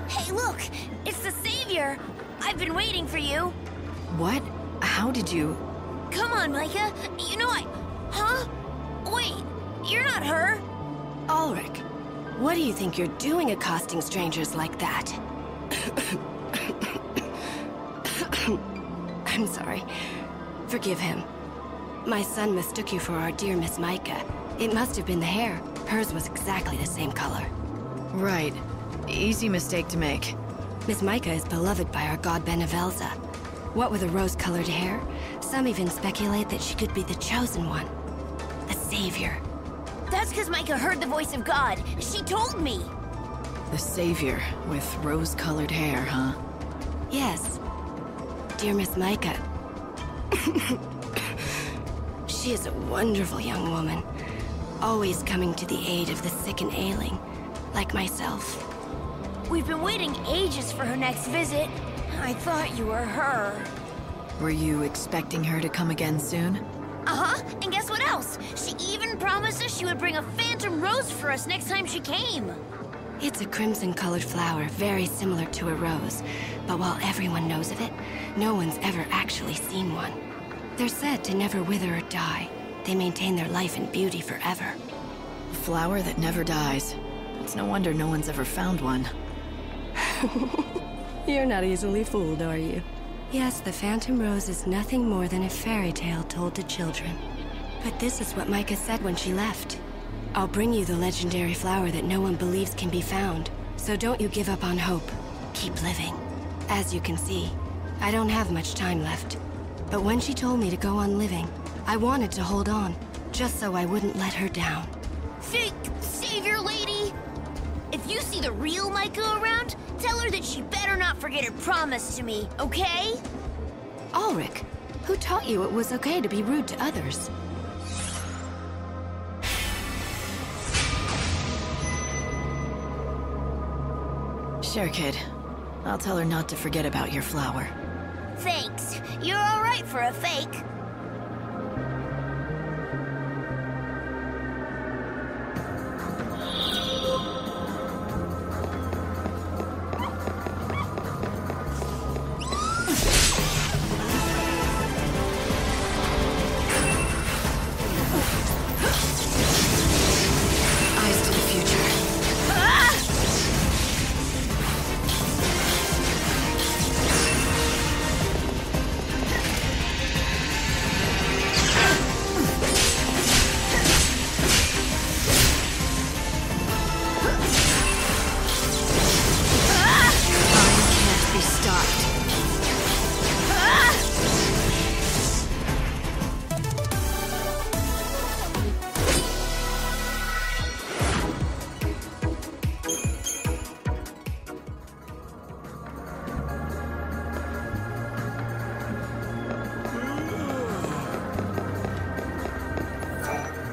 Hey, look! It's the Savior! I've been waiting for you! What? How did you... Come on, Micah! You know Huh? Wait, you're not her! Ulrich, what do you think you're doing accosting strangers like that? I'm sorry. Forgive him. My son mistook you for our dear Miss Micah. It must have been the hair. Hers was exactly the same color. Right. Easy mistake to make. Miss Micah is beloved by our god Benevelza. What with the rose-colored hair, some even speculate that she could be the chosen one. The Savior. That's because Micah heard the voice of God. She told me! The Savior with rose-colored hair, huh? Yes. Dear Miss Micah. She is a wonderful young woman. Always coming to the aid of the sick and ailing, like myself. We've been waiting ages for her next visit. I thought you were her. Were you expecting her to come again soon? Uh-huh, and guess what else? She even promised us she would bring a phantom rose for us next time she came. It's a crimson-colored flower, very similar to a rose. But while everyone knows of it, no one's ever actually seen one. They're said to never wither or die. They maintain their life and beauty forever. A flower that never dies. It's no wonder no one's ever found one. You're not easily fooled, are you? Yes, the Phantom Rose is nothing more than a fairy tale told to children. But this is what Micah said when she left. I'll bring you the legendary flower that no one believes can be found. So don't you give up on hope. Keep living. As you can see, I don't have much time left. But when she told me to go on living, I wanted to hold on, just so I wouldn't let her down. Fake Savior lady! If you see the real Micah around, tell her that she better not forget her promise to me, okay? Ulrich, who taught you it was okay to be rude to others? Sure, kid. I'll tell her not to forget about your flower. Thanks. You're all right for a fake.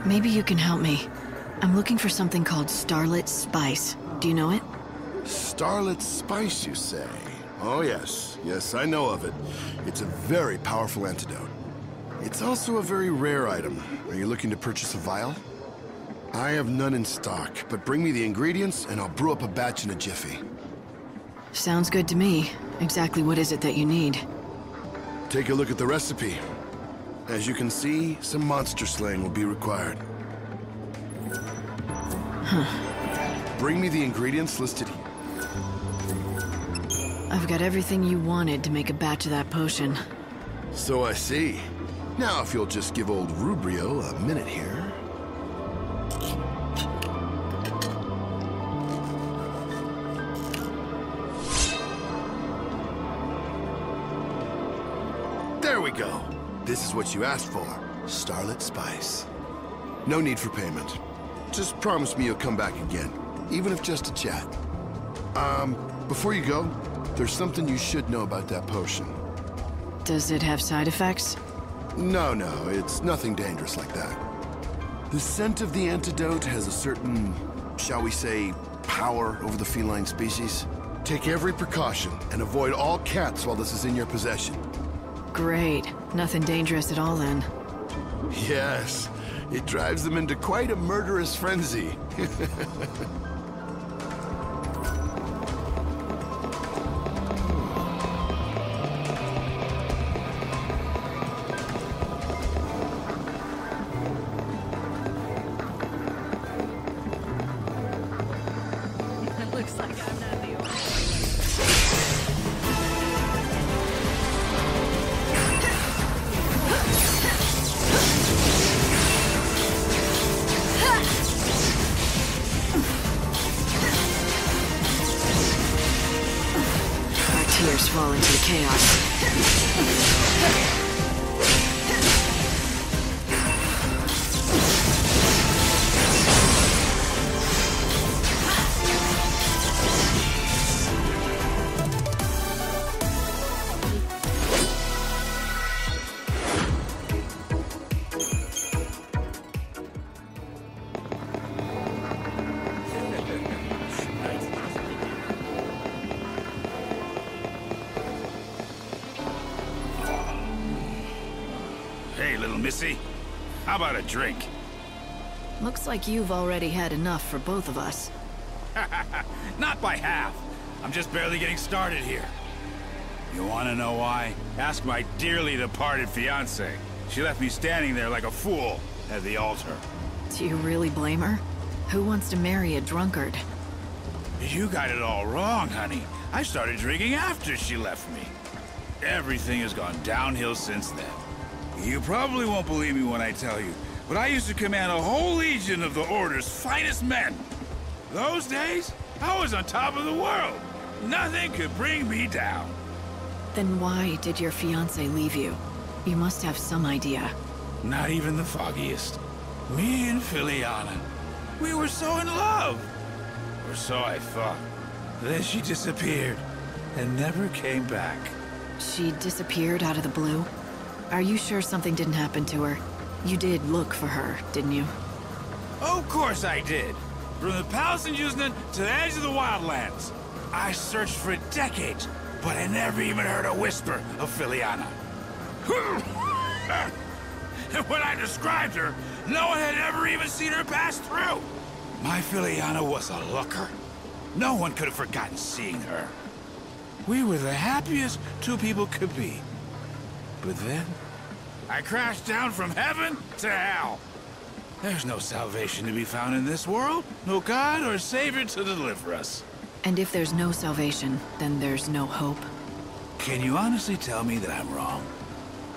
Maybe you can help me. I'm looking for something called Starlit Spice. Do you know it? Starlit Spice, you say? Oh, yes. Yes, I know of it. It's a very powerful antidote. It's also a very rare item. Are you looking to purchase a vial? I have none in stock, but bring me the ingredients and I'll brew up a batch in a jiffy. Sounds good to me. Exactly what is it that you need? Take a look at the recipe. As you can see, some monster slaying will be required. Bring me the ingredients listed here. I've got everything you wanted to make a batch of that potion. So I see. Now if you'll just give old Rubrio a minute here. There we go. This is what you asked for. Starlit Spice. No need for payment. Just promise me you'll come back again, even if just to chat. Before you go, there's something you should know about that potion. Does it have side effects? No, it's nothing dangerous like that. The scent of the antidote has a certain, shall we say, power over the feline species. Take every precaution and avoid all cats while this is in your possession. Great. Nothing dangerous at all then. Yes, it drives them into quite a murderous frenzy. Our tears fall into the chaos. Hey, little missy. How about a drink? Looks like you've already had enough for both of us. Not by half. I'm just barely getting started here. You want to know why? Ask my dearly departed fiancée. She left me standing there like a fool at the altar. Do you really blame her? Who wants to marry a drunkard? You got it all wrong, honey. I started drinking after she left me. Everything has gone downhill since then. You probably won't believe me when I tell you, but I used to command a whole legion of the Order's finest men. Those days, I was on top of the world. Nothing could bring me down. Then why did your fiancé leave you? You must have some idea. Not even the foggiest. Me and Filiana, we were so in love. Or so I thought. Then she disappeared and never came back. She disappeared out of the blue? Are you sure something didn't happen to her? You did look for her, didn't you? Of course I did. From the palace in XIII to the edge of the wildlands. I searched for decades, but I never even heard a whisper of Filiana. And when I described her, no one had ever even seen her pass through. My Filiana was a looker. No one could have forgotten seeing her. We were the happiest two people could be. But then, I crashed down from heaven to hell. There's no salvation to be found in this world. No God or Savior to deliver us. And if there's no salvation, then there's no hope. Can you honestly tell me that I'm wrong?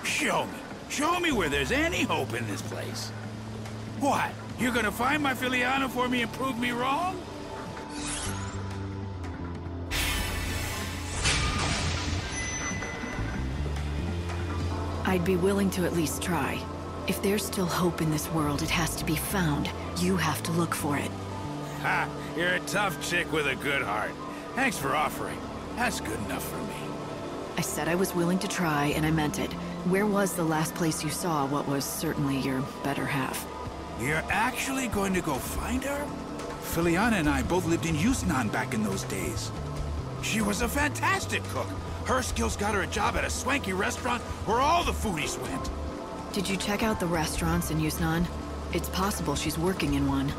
Show me. Show me where there's any hope in this place. What? You're gonna find my Filiana for me and prove me wrong? I'd be willing to at least try. If there's still hope in this world, it has to be found. You have to look for it. Ha! You're a tough chick with a good heart. Thanks for offering. That's good enough for me. I said I was willing to try, and I meant it. Where was the last place you saw what was certainly your better half? You're actually going to go find her? Filiana and I both lived in XIII back in those days. She was a fantastic cook. Her skills got her a job at a swanky restaurant where all the foodies went. Did you check out the restaurants in XIII? It's possible she's working in one.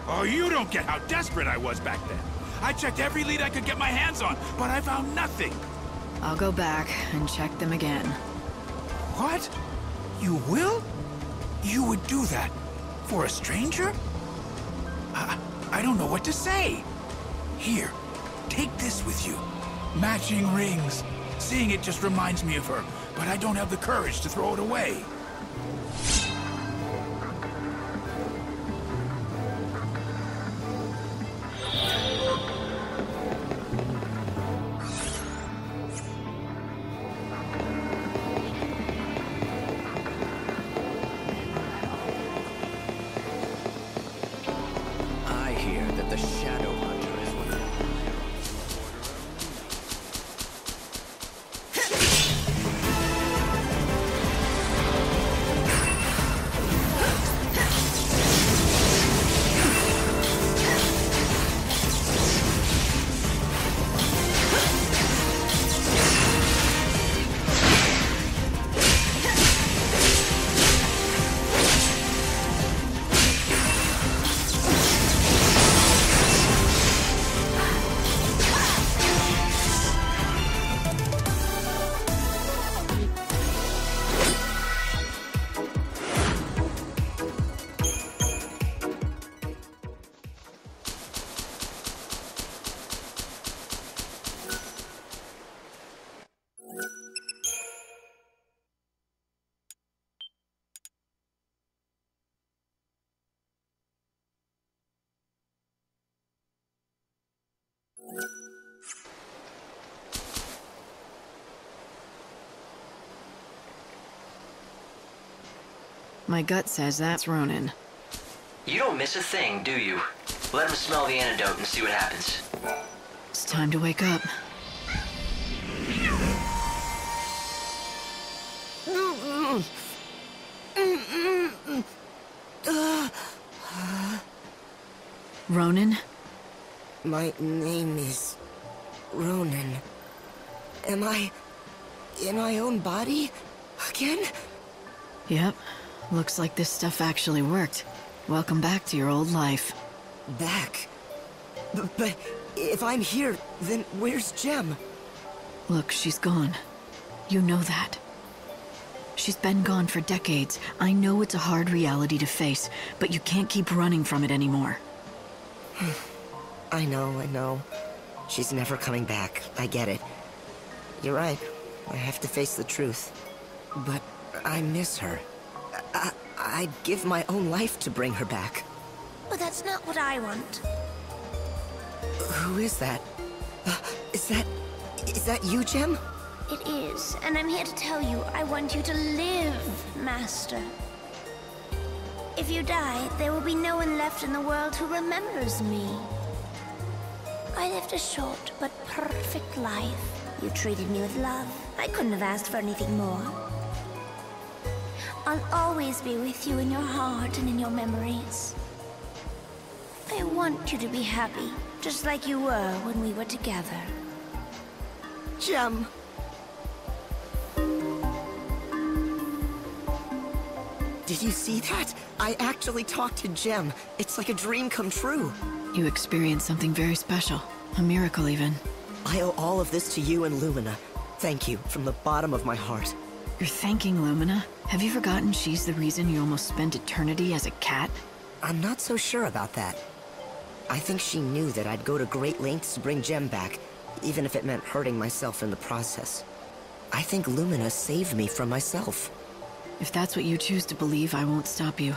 Oh, you don't get how desperate I was back then. I checked every lead I could get my hands on, but I found nothing. I'll go back and check them again. What? You will? You would do that? For a stranger? I don't know what to say. Here, take this with you. Matching rings. Seeing it just reminds me of her, but I don't have the courage to throw it away. I hear that the Shadow Hunter is one of My gut says that's Ronan. You don't miss a thing, do you? Let him smell the antidote and see what happens. It's time to wake up. Ronan? My name is Ronan. Am I in my own body again? Yep. Looks like this stuff actually worked. Welcome back to your old life. Back? But if I'm here, then where's Jem? Look, she's gone. You know that. She's been gone for decades. I know it's a hard reality to face, but you can't keep running from it anymore. I know. She's never coming back. I get it. You're right. I have to face the truth. But I miss her. I'd give my own life to bring her back. But that's not what I want. Who is that? Is that you, Jem? It is, and I'm here to tell you I want you to live, Master. If you die, there will be no one left in the world who remembers me. I lived a short but perfect life. You treated me with love. I couldn't have asked for anything more. I'll always be with you in your heart and in your memories. I want you to be happy, just like you were when we were together. Jem. Did you see that? I actually talked to Jem. It's like a dream come true. You experienced something very special. A miracle, even. I owe all of this to you and Lumina. Thank you, from the bottom of my heart. You're thanking Lumina? Have you forgotten she's the reason you almost spent eternity as a cat? I'm not so sure about that. I think she knew that I'd go to great lengths to bring Jem back, even if it meant hurting myself in the process. I think Lumina saved me from myself. If that's what you choose to believe, I won't stop you.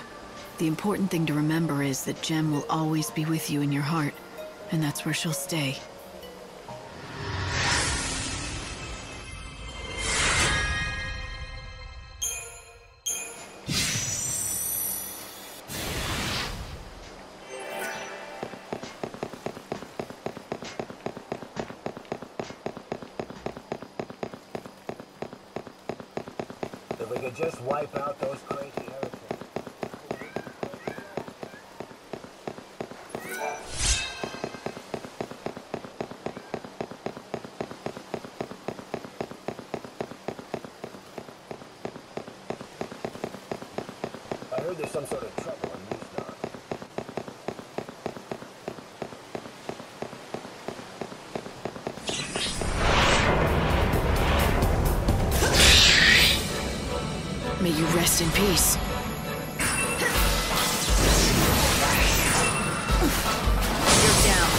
The important thing to remember is that Jem will always be with you in your heart, and that's where she'll stay. If we could just wipe out those crazy heretics. I heard there's some sort of trouble on Newstar. May you rest in peace. You're down.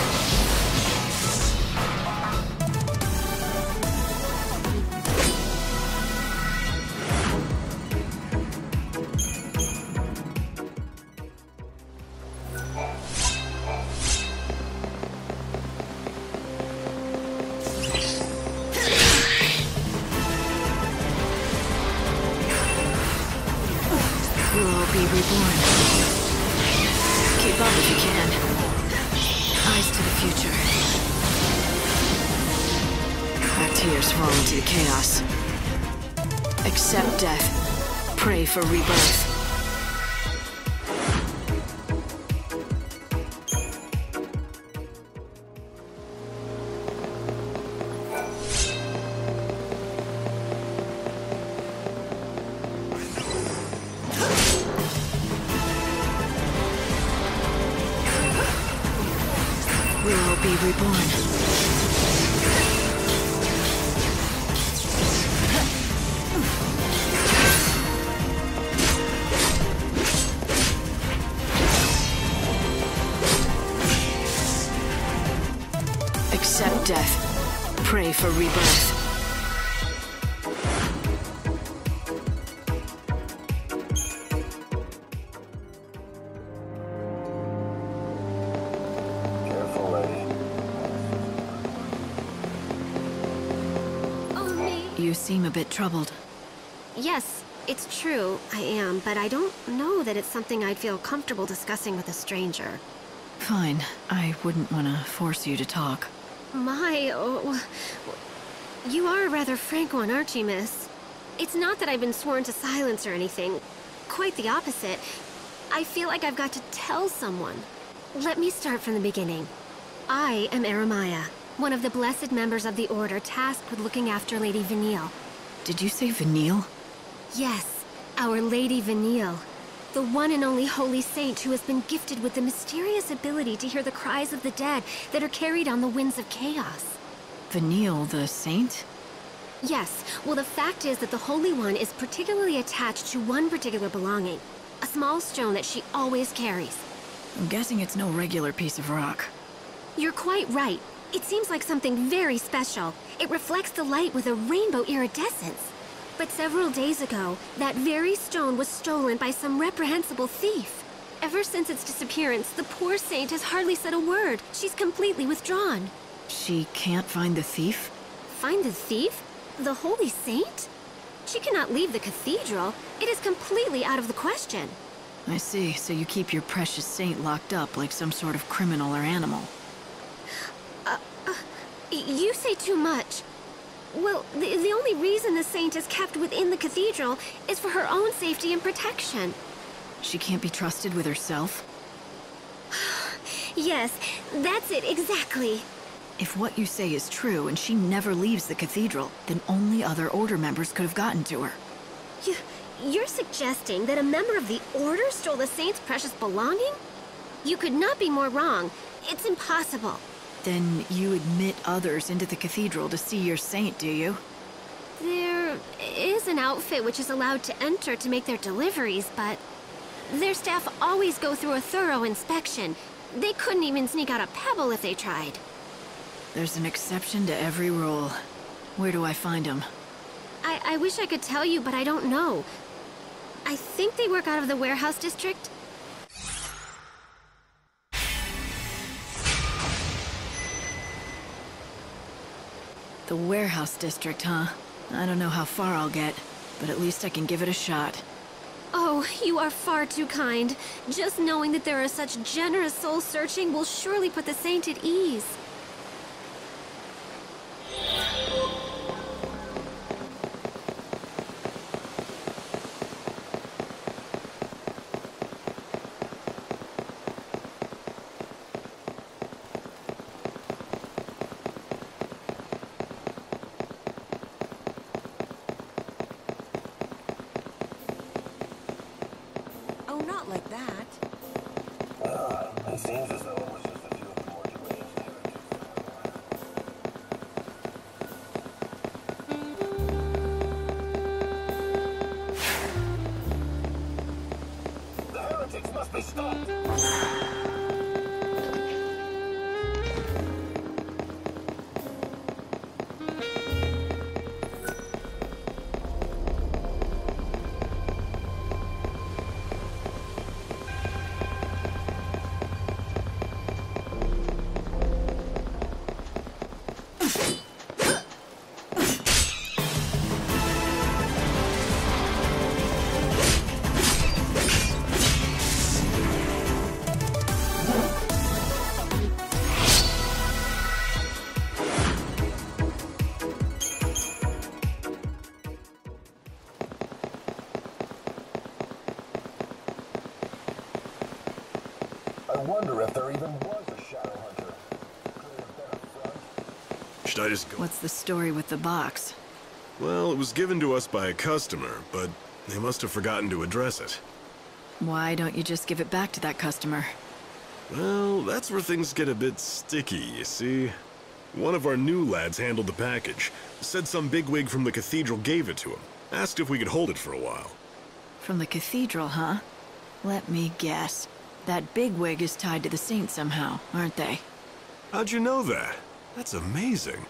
We'll all be reborn. Keep up if you can. Eyes to the future. Our tears fall into the chaos. Accept death. Pray for rebirth. We'll all be reborn. Accept death. Pray for rebirth. Careful, lady. Oh, me. You seem a bit troubled. Yes, It's true, I am, but I don't know that it's something I'd feel comfortable discussing with a stranger. Fine. I wouldn't want to force you to talk. You are a rather frank one, aren't you, miss? It's not that I've been sworn to silence or anything. Quite the opposite. I feel like I've got to tell someone. Let me start from the beginning. I am Eremiah, one of the blessed members of the Order tasked with looking after Lady Vanille. Did you say Vanille? Yes, our Lady Vanille. The one and only holy saint who has been gifted with the mysterious ability to hear the cries of the dead that are carried on the winds of chaos. Vanille, the saint? Yes, well the fact is that the Holy One is particularly attached to one particular belonging. A small stone that she always carries. I'm guessing it's no regular piece of rock. You're quite right. It seems like something very special. It reflects the light with a rainbow iridescence. But several days ago, that very stone was stolen by some reprehensible thief. Ever since its disappearance, the poor saint has hardly said a word. She's completely withdrawn. She can't find the thief? Find the thief? The holy saint? She cannot leave the cathedral. It is completely out of the question. I see, so you keep your precious saint locked up like some sort of criminal or animal. You say too much. Well, the only reason the saint is kept within the cathedral is for her own safety and protection. She can't be trusted with herself? Yes, that's it, exactly. If what you say is true and she never leaves the cathedral, then only other Order members could have gotten to her. You're suggesting that a member of the Order stole the saint's precious belonging? You could not be more wrong. It's impossible. Then you admit others into the cathedral to see your saint, do you? There is an outfit which is allowed to enter to make their deliveries, but their staff always go through a thorough inspection. They couldn't even sneak out a pebble if they tried. There's an exception to every rule. Where do I find them? I wish I could tell you, but I don't know. I think they work out of the warehouse district. The warehouse district, huh? I don't know how far I'll get, but at least I can give it a shot. Oh, you are far too kind. Just knowing that there are such generous souls searching will surely put the saint at ease. Like that. It seems as though it was just a few of the more deranged heretics. The heretics must be stopped! I wonder if there even was a Shadow Hunter. Could it have been a front? Should I just go? What's the story with the box? Well, it was given to us by a customer, but they must have forgotten to address it. Why don't you just give it back to that customer? Well, that's where things get a bit sticky, you see. One of our new lads handled the package. Said some bigwig from the cathedral gave it to him. Asked if we could hold it for a while. From the cathedral, huh? Let me guess. That bigwig is tied to the saint somehow, aren't they? How'd you know that? That's amazing.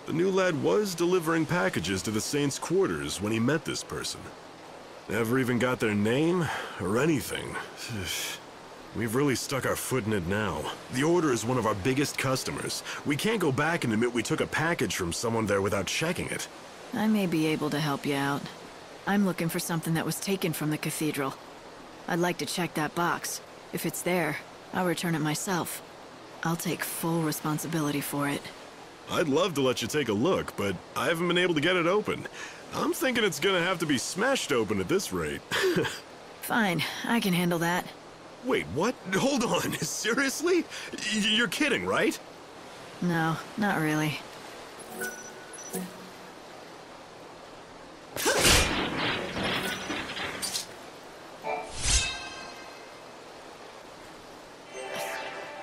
The new lad was delivering packages to the saint's quarters when he met this person. Never even got their name or anything. We've really stuck our foot in it now. The Order is one of our biggest customers. We can't go back and admit we took a package from someone there without checking it. I may be able to help you out. I'm looking for something that was taken from the cathedral. I'd like to check that box. If it's there, I'll return it myself. I'll take full responsibility for it. I'd love to let you take a look, but I haven't been able to get it open. I'm thinking it's gonna have to be smashed open at this rate. Fine, I can handle that. Wait, what? Hold on, seriously? You're kidding, right? No, not really.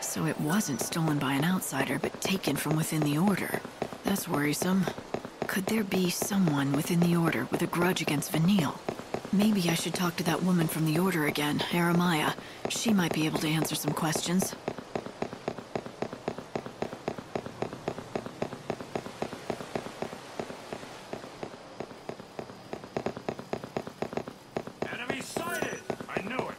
So it wasn't stolen by an outsider, but taken from within the Order. That's worrisome. Could there be someone within the Order with a grudge against Vanille? Maybe I should talk to that woman from the Order again, Aramaya. She might be able to answer some questions. Enemy sighted! I knew it!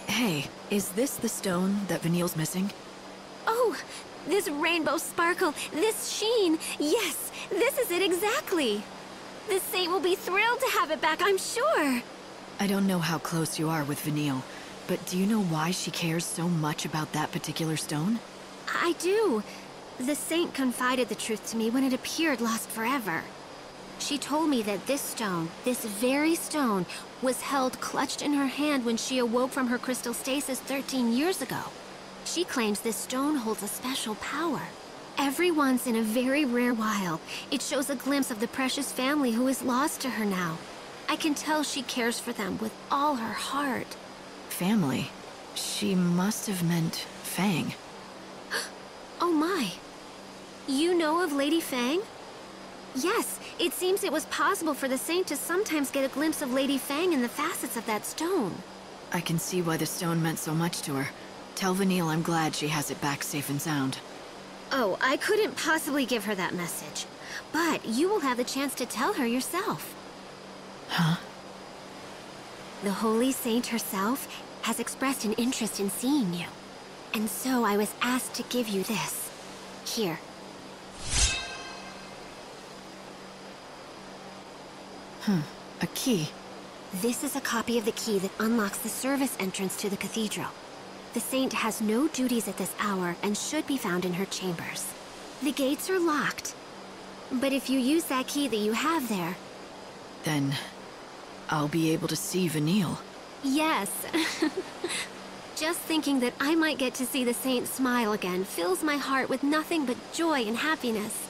Hey, is this the stone that Vanille's missing? Oh, this rainbow sparkle, this sheen. Yes, this is it exactly. The saint will be thrilled to have it back, I'm sure. I don't know how close you are with Vanille, but do you know why she cares so much about that particular stone? I do. The saint confided the truth to me when it appeared lost forever. She told me that this stone, this very stone, was held clutched in her hand when she awoke from her crystal stasis 13 years ago. She claims this stone holds a special power. Every once in a very rare while, it shows a glimpse of the precious family who is lost to her now. I can tell she cares for them with all her heart. Family? She must have meant Fang. Oh my. You know of Lady Fang? Yes, it seems it was possible for the saint to sometimes get a glimpse of Lady Fang in the facets of that stone. I can see why the stone meant so much to her. Tell Vanille I'm glad she has it back safe and sound. Oh, I couldn't possibly give her that message. But you will have the chance to tell her yourself. Huh? The Holy Saint herself has expressed an interest in seeing you. And so I was asked to give you this. Here. A key. This is a copy of the key that unlocks the service entrance to the cathedral. The saint has no duties at this hour and should be found in her chambers. The gates are locked. But if you use that key that you have there... Then... I'll be able to see Vanille. Yes. Just thinking that I might get to see the saint smile again fills my heart with nothing but joy and happiness.